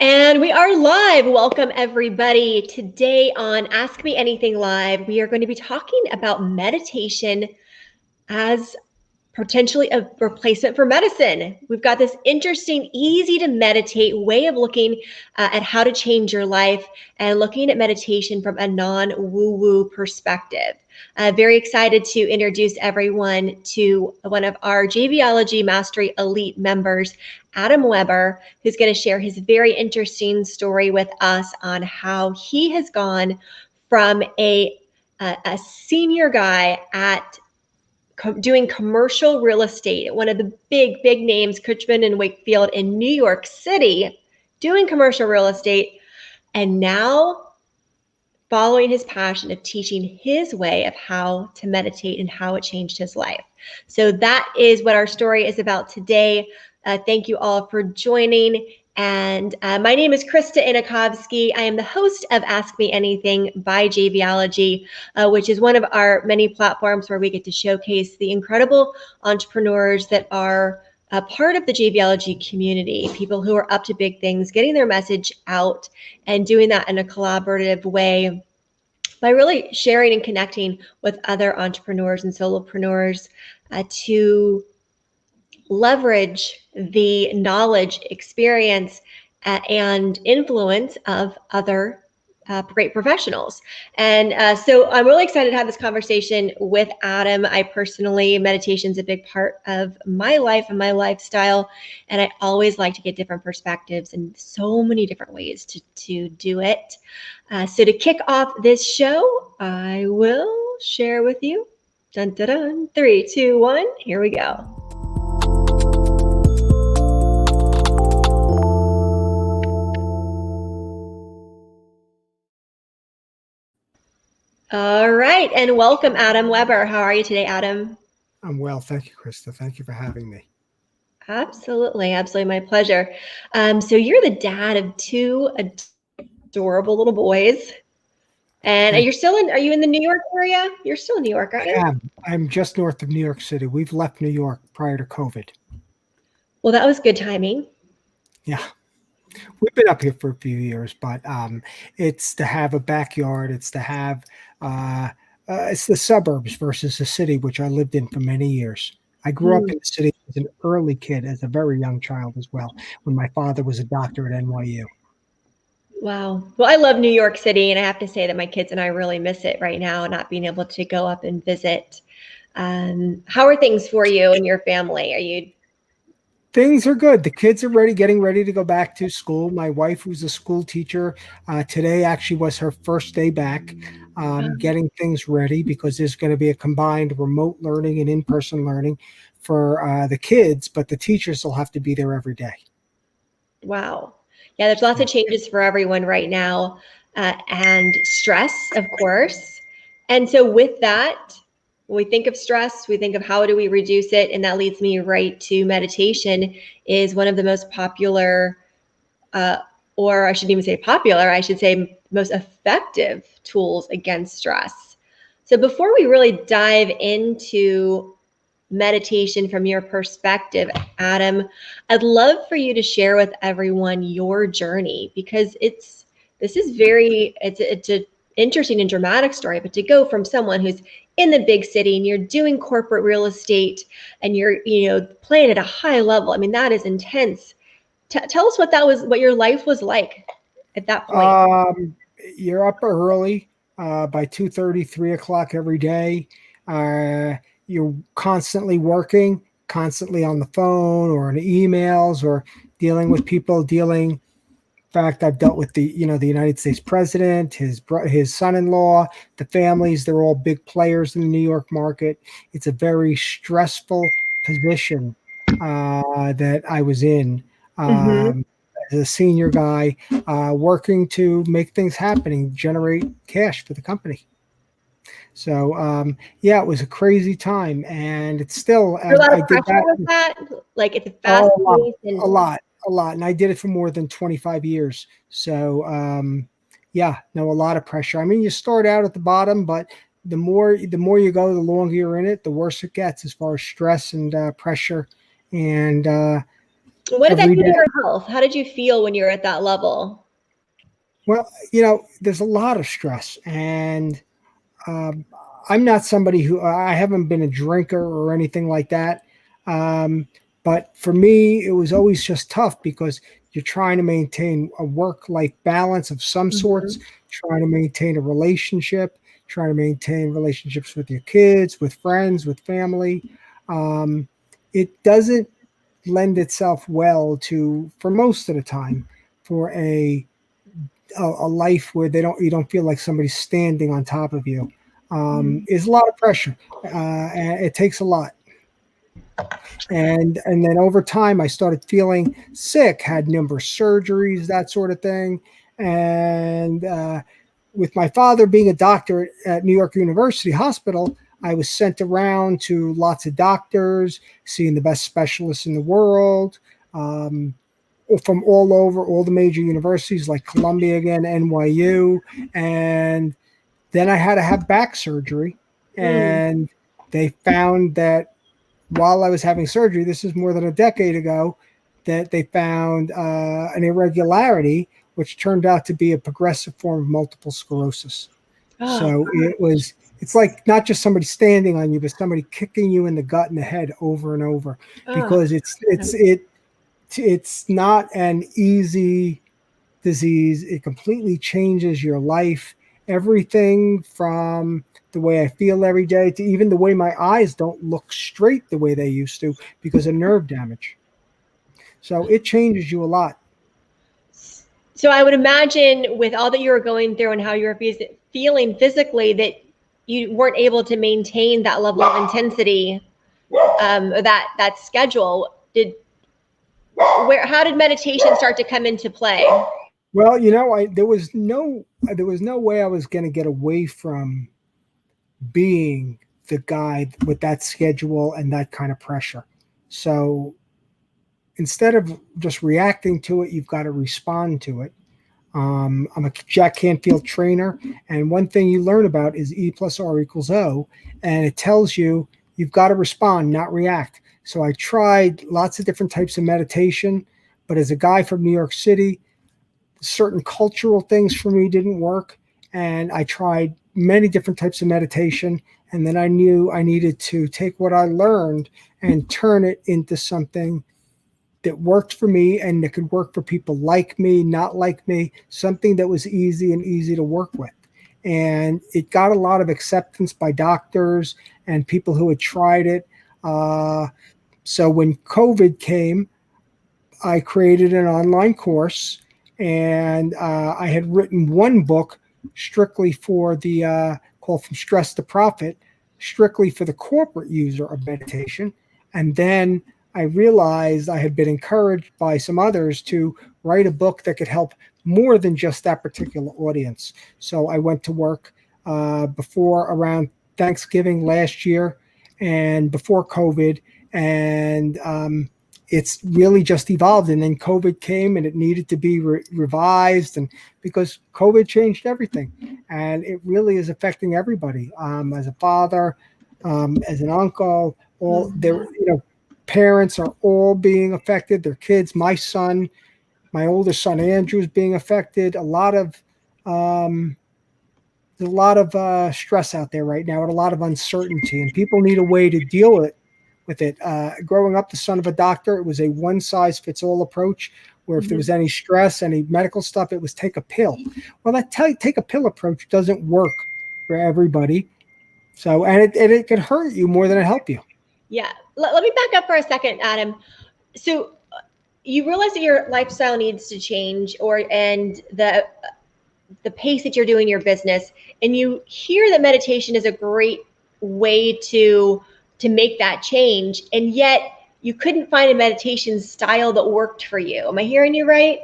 And we are live. Welcome, everybody. Today on Ask Me Anything Live, we are going to be talking about meditation as potentially a replacement for medicine. We've got this interesting, easy to meditate way of looking at how to change your life and looking at meditation from a non-woo-woo perspective. Very excited to introduce everyone to one of our JVology Mastery Elite members, Adam Weber, who's going to share his very interesting story with us on how he has gone from a senior guy at doing commercial real estate, one of the big names, Cushman and Wakefield in New York City, doing commercial real estate, and now following his passion of teaching his way of how to meditate and how it changed his life. So that is what our story is about today. Thank you all for joining. And my name is Krista Inakovsky. I am the host of Ask Me Anything by JVology, which is one of our many platforms where we get to showcase the incredible entrepreneurs that are a part of the JVology community, people who are up to big things, getting their message out and doing that in a collaborative way by really sharing and connecting with other entrepreneurs and solopreneurs to leverage the knowledge, experience, and influence of other great professionals. And so I'm really excited to have this conversation with Adam. I personally, meditation is a big part of my life and my lifestyle. And I always like to get different perspectives and so many different ways to do it. So to kick off this show, I will share with you. Dun, dun, dun. 3, 2, 1. Here we go. All right, and welcome, Adam Weber. How are you today, Adam? I'm well, thank you, Krista. Thank you for having me. Absolutely, my pleasure. So you're the dad of 2 adorable little boys, and are you in the New York area? You're still in New York, aren't you? I am. I'm just north of New York City. We've left New York prior to COVID. Well, that was good timing. Yeah. We've been up here for a few years, but it's to have a backyard. It's to have, it's the suburbs versus the city, which I lived in for many years. I grew up in the city as an early kid, as a very young child as well, when my father was a doctor at NYU. Wow. Well, I love New York City, and I have to say that my kids and I really miss it right now, not being able to go up and visit. How are things for you and your family? Things are good. The kids are getting ready to go back to school. My wife, who's a school teacher, today actually was her first day back, getting things ready because there's going to be a combined remote learning and in-person learning for the kids, but the teachers will have to be there every day. Wow. Yeah, there's lots of changes for everyone right now, and stress, of course. And so with that, when we think of stress, we think of how do we reduce it, and that leads me right to meditation is one of the most popular, or I shouldn't even say popular, I should say most effective tools against stress. So before we really dive into meditation from your perspective, Adam, I'd love for you to share with everyone your journey, because it's an interesting and dramatic story, but to go from someone who's in the big city and you're doing corporate real estate and you're playing at a high level, I mean, that is intense. Tell us what your life was like at that point. You're up early by 2:30, 3 o'clock every day. You're constantly working, constantly on the phone or in emails or dealing with people. In fact, I've dealt with the United States president, his son-in-law, the families. They're all big players in the New York market. It's a very stressful position that I was in as a senior guy, working to make things happen, generate cash for the company. So it was a crazy time, and it's still. A lot of pressure with that, like it's a fast pace and a lot, and I did it for more than 25 years. So a lot of pressure. I mean, you start out at the bottom, but the more you go, the longer you're in it, the worse it gets as far as stress and pressure. And What did that every do to day. your health? How did you feel when you were at that level? Well, there's a lot of stress, and um, I'm not somebody who I haven't been a drinker or anything like that. Um, but for me, it was always just tough because you're trying to maintain a work life balance of some sorts, Mhm. trying to maintain a relationship, trying to maintain relationships with your kids, with friends, with family. Um, it doesn't lend itself well to, for most of the time, for a life where they don't you don't feel like somebody's standing on top of you. Mm. Is a lot of pressure. And it takes a lot. And then over time, I started feeling sick, had numerous surgeries, that sort of thing. And with my father being a doctor at New York University Hospital, I was sent around to lots of doctors, seeing the best specialists in the world. Um, from all over, all the major universities like Columbia again, NYU, and then I had to have back surgery, Mm. and they found that while I was having surgery, this is more than a decade ago, that they found an irregularity, which turned out to be a progressive form of multiple sclerosis. Oh, So it's like not just somebody standing on you, but somebody kicking you in the gut and the head over and over, oh, because it's not an easy disease. It completely changes your life. Everything from the way I feel every day to even the way my eyes don't look straight the way they used to because of nerve damage. So it changes you a lot. so I would imagine with all that you were going through and how you were feeling physically that you weren't able to maintain that level of intensity, that schedule. Did where how did meditation start to come into play? Well, there was no way I was going to get away from being the guy with that schedule and that kind of pressure. So instead of just reacting to it, you've got to respond to it. I'm a Jack Canfield trainer, and one thing you learn about is E plus R equals O, and it tells you you've got to respond, not react. So I tried lots of different types of meditation, but as a guy from New York City, certain cultural things for me didn't work, and I tried many different types of meditation, and then I knew I needed to take what I learned and turn it into something that worked for me and that could work for people like me, not like me, something that was easy and easy to work with. And it got a lot of acceptance by doctors and people who had tried it. Uh, so when COVID came, I created an online course, and I had written one book strictly for the called From Stress to Profit, strictly for the corporate user of meditation. And then I realized I had been encouraged by some others to write a book that could help more than just that particular audience. So I went to work before around Thanksgiving last year and before COVID, and it's really just evolved. And then COVID came and it needed to be revised, and because COVID changed everything, and it really is affecting everybody. As a father, as an uncle, all their parents are all being affected. Their kids, my son, my oldest son Andrew is being affected. Um, there's a lot of stress out there right now, and a lot of uncertainty, and people need a way to deal with it. Growing up the son of a doctor, it was a one size fits all approach, where if there was Mhm. any stress, any medical stuff, it was take a pill. Well, that take a pill approach doesn't work for everybody. So, and it can hurt you more than it help you. Yeah. Let me back up for a second, Adam. So you realize that your lifestyle needs to change, or and the pace that you're doing your business, and you hear that meditation is a great way to make that change, and yet you couldn't find a meditation style that worked for you. Am I hearing you right?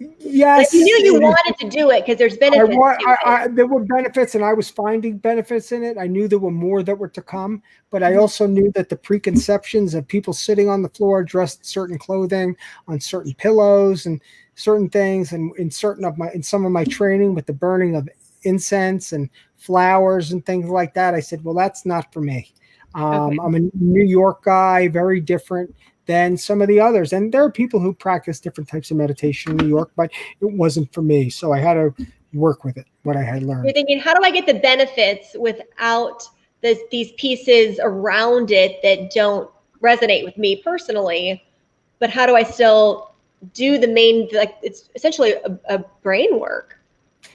Like you Yes, knew you it is. wanted to do it because there's I benefits want. to it. There were benefits, and I was finding benefits in it. I knew there were more that were to come, but I Mhm. also knew that the preconceptions of people sitting on the floor dressed in certain clothing, on certain pillows, and certain things, and in some of my training with the burning of incense and flowers and things like that, I said, well, that's not for me. Okay. I'm a New York guy, very different than some of the others. And there are people who practice different types of meditation in New York, but it wasn't for me. So I had to work with it, what I had You're learned. thinking, how do I get the benefits without these pieces around it that don't resonate with me personally? But how do I still do the main, like it's essentially a brain work,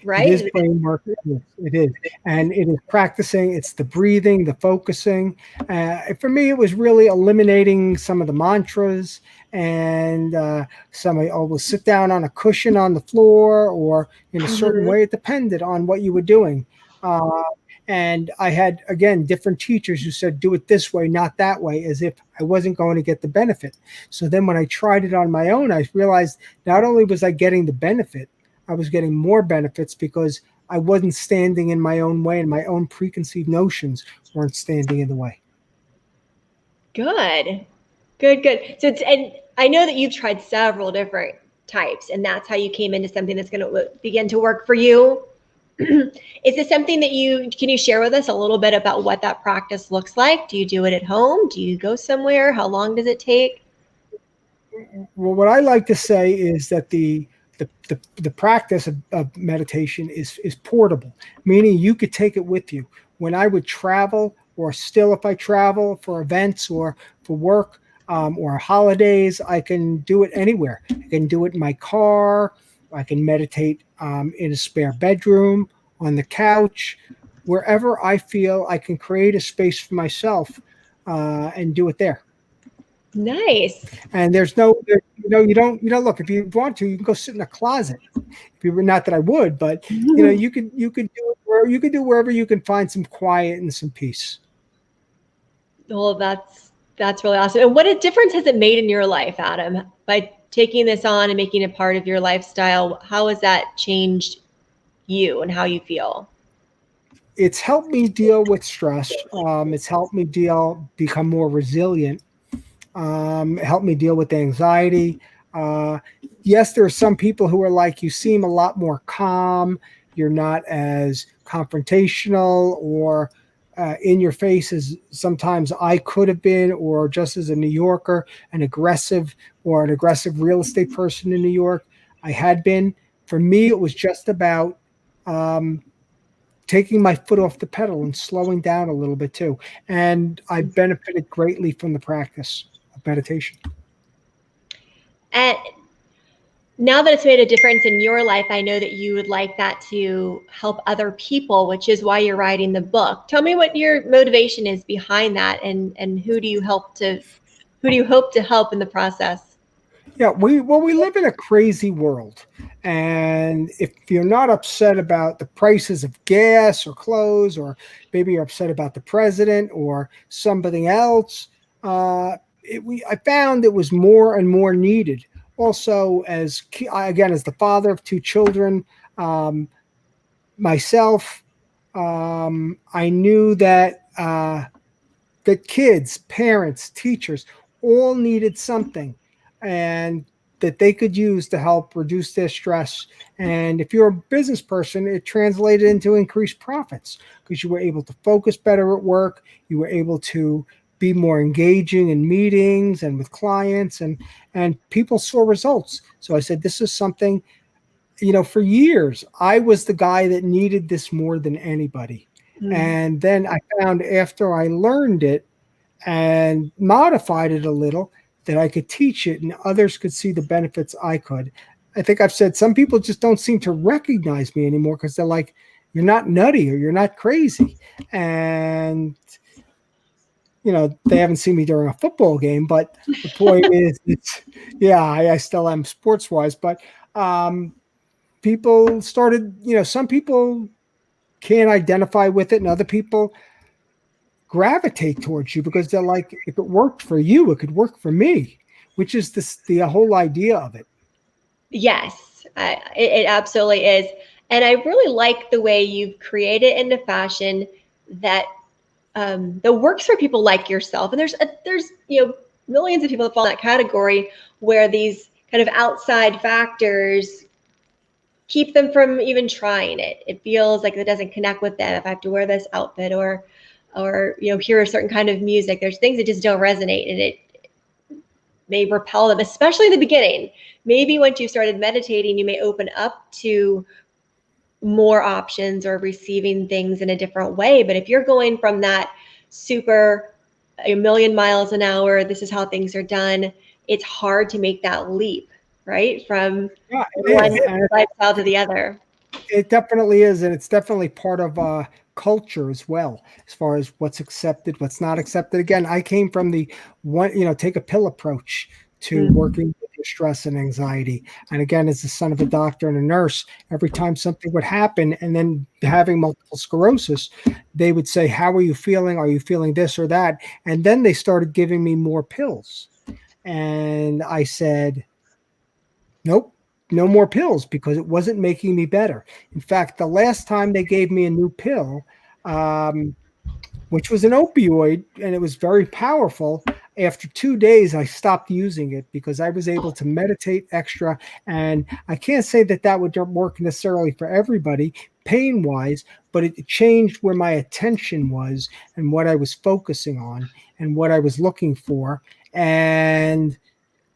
It is right? brain work. It is. And it is practicing. It's the breathing, the focusing. For me, it was really eliminating some of the mantras and I will sit down on a cushion on the floor or in a certain Mhm. way. It depended on what you were doing. Uh, and I had, again, different teachers who said, do it this way, not that way, as if I wasn't going to get the benefit. So then when I tried it on my own, I realized not only was I getting the benefit, I was getting more benefits because I wasn't standing in my own way and my own preconceived notions weren't standing in the way. Good, good. So and I know that you've tried several different types, and that's how you came into something that's going to begin to work for you. Is this something that can you share with us a little bit about what that practice looks like? Do you do it at home? Do you go somewhere? How long does it take? Well, what I like to say is that the practice of meditation is portable, meaning you could take it with you. When I would travel, or still if I travel for events or for work or holidays, I can do it anywhere. I can do it in my car. I can meditate in a spare bedroom, on the couch, wherever I feel I can create a space for myself and do it there. Nice. And you don't look. If you want to, you can go sit in a closet. If you were, not that I would, but you could do it where you could do wherever you can find some quiet and some peace. Well, that's really awesome. And what a difference has it made in your life, Adam, by taking this on and making it part of your lifestyle? How has that changed you and how you feel? It's helped me deal with stress. It's helped me become more resilient. Helped me deal with anxiety. Uh, yes, there are some people who are like, you seem a lot more calm. You're not as confrontational or in your face as sometimes I could have been, or just as a New Yorker, an aggressive real estate person in New York, I had been. For me, it was just about um, taking my foot off the pedal and slowing down a little bit too. And I benefited greatly from the practice of meditation. And now that it's made a difference in your life, I know that you would like that to help other people, which is why you're writing the book. Tell me what your motivation is behind that, and who do you hope to help in the process? Yeah, we live in a crazy world, and if you're not upset about the prices of gas or clothes, or maybe you're upset about the president or something else, I found it was more and more needed. Also, again, as the father of two children, um, myself, I knew that kids, parents, teachers all needed something and that they could use to help reduce their stress. And if you're a business person, it translated into increased profits because you were able to focus better at work. You were able to be more engaging in meetings and with clients, and people saw results. So I said, this is something, for years, I was the guy that needed this more than anybody. Hmm. And then I found after I learned it and modified it a little that I could teach it and others could see the benefits I could. I think I've said some people just don't seem to recognize me anymore because they're like, you're not nutty or you're not crazy. And, they haven't seen me during a football game, but the point is, yeah, I still am sports wise, but um, people started, some people can't identify with it and other people gravitate towards you because they're like, if it worked for you, it could work for me, which is the whole idea of it. Yes, it absolutely is. And I really like the way you've created it in a fashion that that works for people like yourself. And there's millions of people that fall in that category where these kind of outside factors keep them from even trying it. It feels like it doesn't connect with them if I have to wear this outfit or hear a certain kind of music. There's things that just don't resonate, and it may repel them, especially in the beginning. Maybe once you started meditating, you may open up to more options or receiving things in a different way. But if you're going from that super a million miles an hour, this is how things are done, it's hard to make that leap, right? From Yeah, it is. one lifestyle to the other. It definitely is, and it's definitely part of culture as well, as far as what's accepted, what's not accepted. Again, I came from the one, take a pill approach to Mm. working with your stress and anxiety. And again, as the son of a doctor and a nurse, every time something would happen, and then having multiple sclerosis, they would say, "How are you feeling? Are you feeling this or that?" And then they started giving me more pills, and I said, "Nope, no more pills," because it wasn't making me better. In fact, the last time they gave me a new pill, um, which was an opioid, and it was very powerful. After 2 days, I stopped using it because I was able to meditate extra. And I can't say that that would work necessarily for everybody, pain wise, but it changed where my attention was and what I was focusing on and what I was looking for. And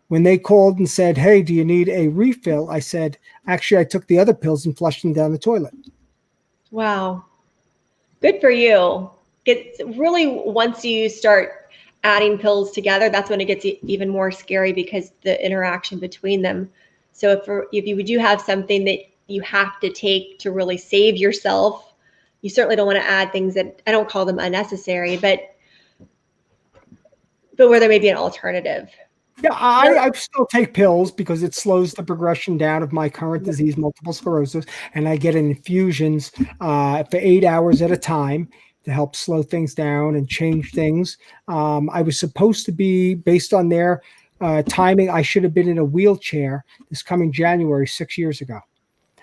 when they called and said, "Hey, do you need a refill?" I said, "Actually, I took the other pills and flushed them down the toilet." Wow. Good for you. It's really, once you start adding pills together, that's when it gets even more scary because the interaction between them. So if you do have something that you have to take to really save yourself, you certainly don't want to add things that, I don't call them unnecessary, but where there may be an alternative. Yeah, I still take pills because it slows the progression down of my current disease, multiple sclerosis, and I get infusions for 8 hours at a time to help slow things down and change things. I was supposed to be, based on their timing, I should have been in a wheelchair this coming January 6 years ago.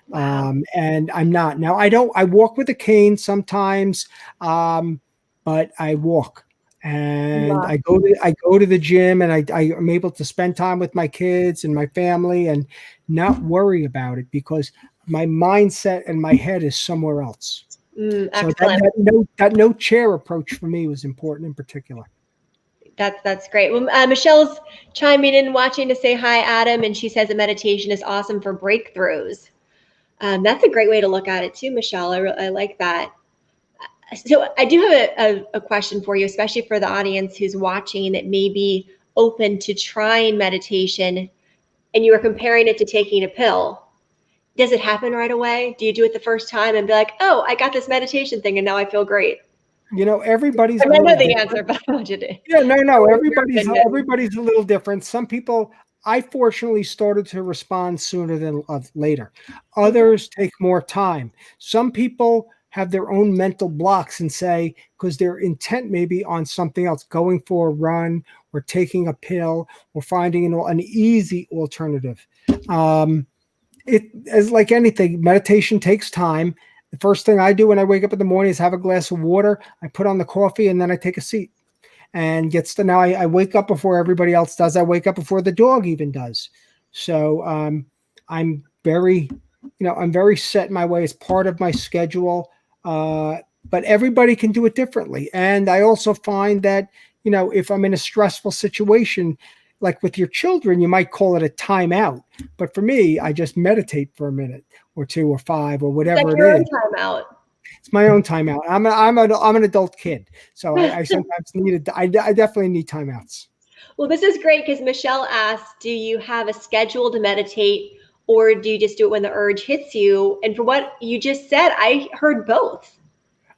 Wow. And I'm not now. I walk with a cane sometimes, but I walk, and Wow. I go to the gym, and I am able to spend time with my kids and my family and not worry about it because my mindset and my head is somewhere else. So Excellent. that no chair approach for me was important in particular. That's great. Well, Michelle's chiming in, watching to say hi, Adam, and she says that meditation is awesome for breakthroughs. That's a great way to look at it too, Michelle. I like that. So I do have a question for you, especially for the audience who's watching that may be open to trying meditation, and you are comparing it to taking a pill. Does it happen right away? Do you do it the first time and be like, "Oh, I got this meditation thing, and now I feel great"? Everybody's a And I little know the answer, different. but I want you to Yeah, no. share your opinion. Everybody's a little different. Some people, I fortunately started to respond sooner than later. Okay. Others take more time. Some people have their own mental blocks and say, because their intent may be on something else, going for a run or taking a pill or finding an easy alternative. Um, it is like anything. Meditation takes time. The first thing I do when I wake up in the morning is have a glass of water. I put on the coffee and then I take a seat and gets to now I wake up before everybody else does. I wake up before the dog even does. So I'm very, I'm very set in my way as part of my schedule. But everybody can do it differently. And I also find that, if I'm in a stressful situation, like with your children, you might call it a timeout. But for me, I just meditate for a minute or two or five or It's like whatever it your own is. timeout. It's my own timeout. I'm an adult kid, so I sometimes need it. I definitely need timeouts. Well, this is great because Michelle asked, do you have a schedule to meditate or do you just do it when the urge hits you? And for what you just said, I heard both.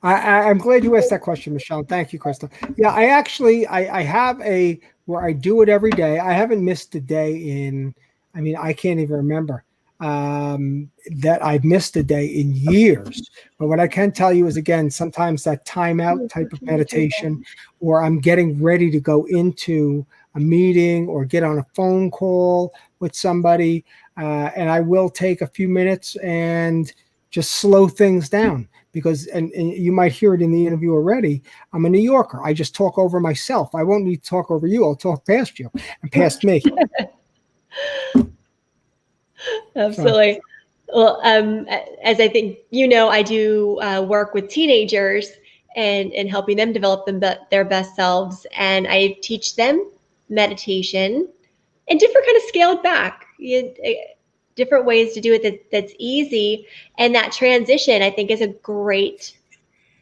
I'm glad you asked that question, Michelle. Thank you, Krista. Yeah, I have a where I do it every day. I haven't missed a day in. I mean, I can't even remember that I've missed a day in years. But what I can tell you is, again, sometimes that timeout type of meditation, or I'm getting ready to go into a meeting or get on a phone call with somebody, and I will take a few minutes and just slow things down because and you might hear it in the interview already. I'm a New Yorker. I just talk over myself. I won't need to talk over you. I'll talk past you and past me. So Absolutely. Well, as I think you know, I do work with teenagers and helping them develop their best selves, and I teach them meditation and different kind of scaled back. Different ways to do it that's easy. And that transition, I think, is a great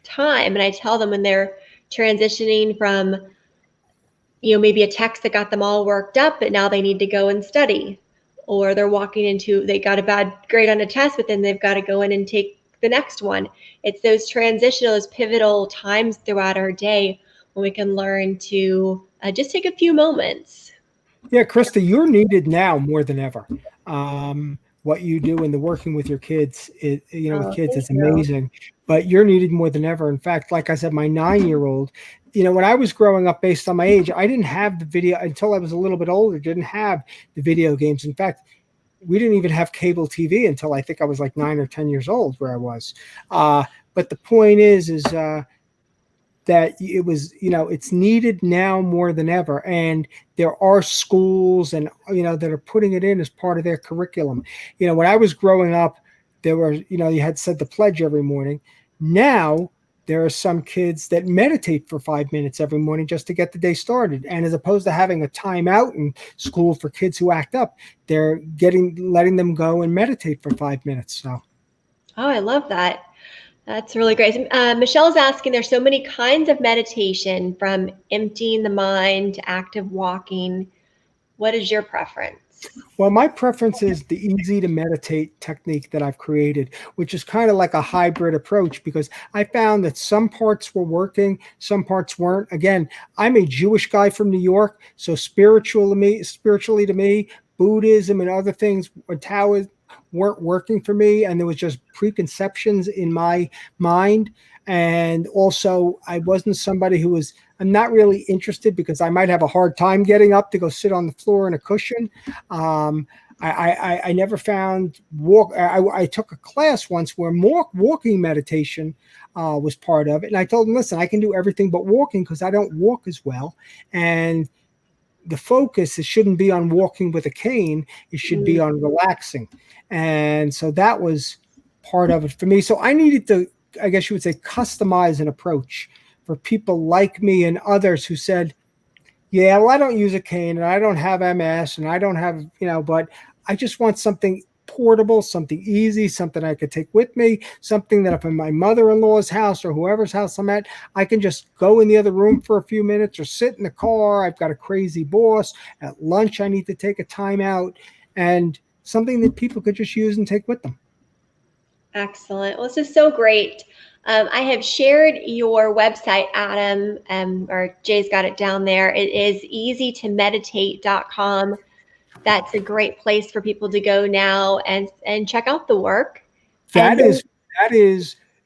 time. And I tell them when they're transitioning from, maybe a text that got them all worked up, but now they need to go and study, or they're walking into, they got a bad grade on a test, but then they've got to go in and take the next one. It's those transitional, those pivotal times throughout our day when we can learn to just take a few moments. Yeah, Krista, you're needed now more than ever. What you do in the working with your kids, with Oh, kids, thank is you. amazing. But you're needed more than ever. In fact, like I said, my 9-year-old, when I was growing up, based on my age, I didn't have the video until I was a little bit older. Didn't have the video games. In fact, we didn't even have cable TV until I think I was like 9 or 10 years old, where I was. But the point is that it was, it's needed now more than ever. And there are schools and, that are putting it in as part of their curriculum. When I was growing up, there were, you had said the pledge every morning. Now there are some kids that meditate for 5 minutes every morning just to get the day started. And as opposed to having a timeout in school for kids who act up, they're letting them go and meditate for 5 minutes. So. Oh, I love that. That's really great. Michelle's asking, there's so many kinds of meditation, from emptying the mind to active walking. What is your preference? Well, my preference is the easy to meditate technique that I've created, which is kind of like a hybrid approach, because I found that some parts were working, some parts weren't. Again, I'm a Jewish guy from New York, so spiritually to me, Buddhism and other things, or Taoism, weren't working for me, and there was just preconceptions in my mind. And also, I wasn't somebody I'm not really interested, because I might have a hard time getting up to go sit on the floor in a cushion. I never found walk. I took a class once where walking meditation was part of it, and I told them, listen, I can do everything but walking because I don't walk as well, and the focus, it shouldn't be on walking with a cane. It should be on relaxing. And so that was part of it for me. So I needed to, I guess you would say, customize an approach for people like me and others who said, yeah, well, I don't use a cane and I don't have MS and I don't have, but I just want something portable, something easy, something I could take with me, something that if I'm my mother-in-law's house or whoever's house I'm at, I can just go in the other room for a few minutes or sit in the car. I've got a crazy boss. At lunch, I need to take a time out, and something that people could just use and take with them. Excellent. Well, this is so great. I have shared your website, Adam, or Jay's got it down there. It is easytomeditate.com. That's a great place for people to go now and check out the work. That is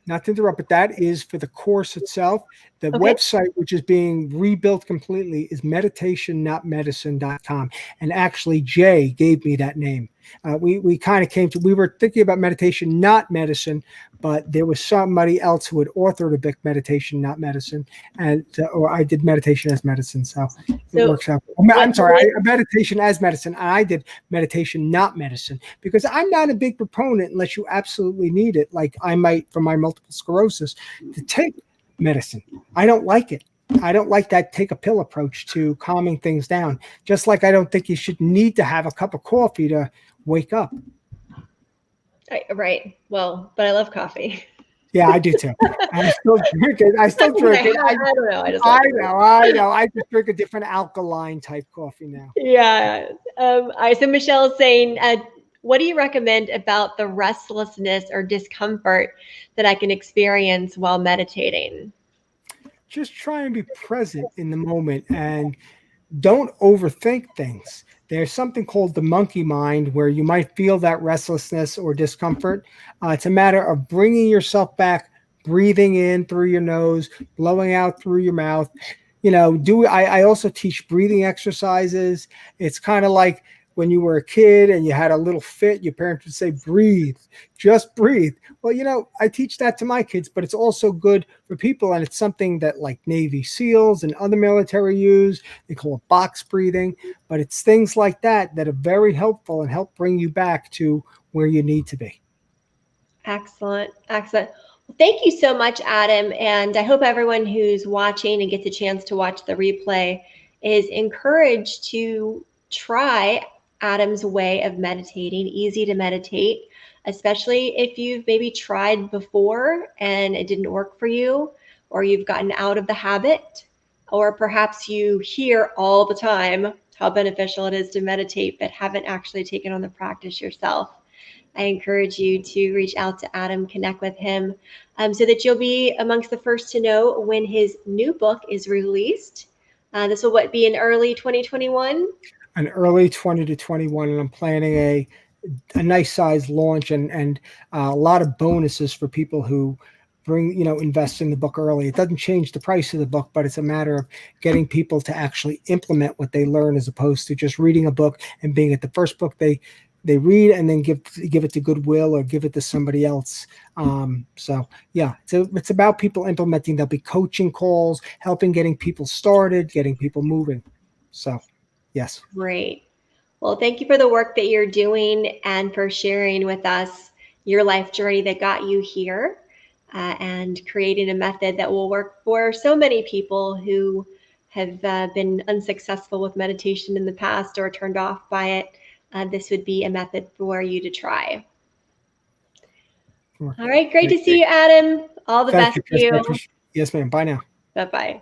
not to interrupt, but that is for the course itself. The website, which is being rebuilt completely, is meditationnotmedicine.com. And actually, Jay gave me that name. We kind of we were thinking about meditation, not medicine, but there was somebody else who had authored a book, Meditation, Not Medicine, or I did Meditation as Medicine, so it works out. I'm sorry, Meditation as Medicine, and I did Meditation, Not Medicine, because I'm not a big proponent, unless you absolutely need it, like I might for my multiple sclerosis, to take medicine. I don't like it. I don't like that take a pill approach to calming things down. Just like I don't think you should need to have a cup of coffee to wake up. Right. Well, but I love coffee. Yeah, I do too. I still drink it. I don't know. I know. I just drink a different alkaline type coffee now. Yeah. All right. So Michelle's saying, what do you recommend about the restlessness or discomfort that I can experience while meditating? Just try and be present in the moment and don't overthink things. There's something called the monkey mind where you might feel that restlessness or discomfort. It's a matter of bringing yourself back, breathing in through your nose, blowing out through your mouth. I also teach breathing exercises. It's kind of like when you were a kid and you had a little fit, your parents would say, breathe, just breathe. Well, I teach that to my kids, but it's also good for people. And it's something that like Navy SEALs and other military use. They call it box breathing, but it's things like that that are very helpful and help bring you back to where you need to be. Excellent. Excellent. Well, thank you so much, Adam. And I hope everyone who's watching and gets a chance to watch the replay is encouraged to try Adam's way of meditating, easy to meditate, especially if you've maybe tried before and it didn't work for you, or you've gotten out of the habit, or perhaps you hear all the time how beneficial it is to meditate, but haven't actually taken on the practice yourself. I encourage you to reach out to Adam, connect with him, so that you'll be amongst the first to know when his new book is released. This will be in early 2021? An early 20 to 21, and I'm planning a nice size launch and a lot of bonuses for people who invest in the book early. It doesn't change the price of the book, but it's a matter of getting people to actually implement what they learn, as opposed to just reading a book and being at the first book they read and then give it to Goodwill or give it to somebody else. So yeah, it's about people implementing. There'll be coaching calls, helping getting people started, getting people moving. So yes. Great. Well, thank you for the work that you're doing and for sharing with us your life journey that got you here, and creating a method that will work for so many people who have been unsuccessful with meditation in the past or turned off by it. This would be a method for you to try. All right. Great to see you, Adam. All the Thank best you, to Krista. you. Yes, ma'am. Bye now. Bye-bye.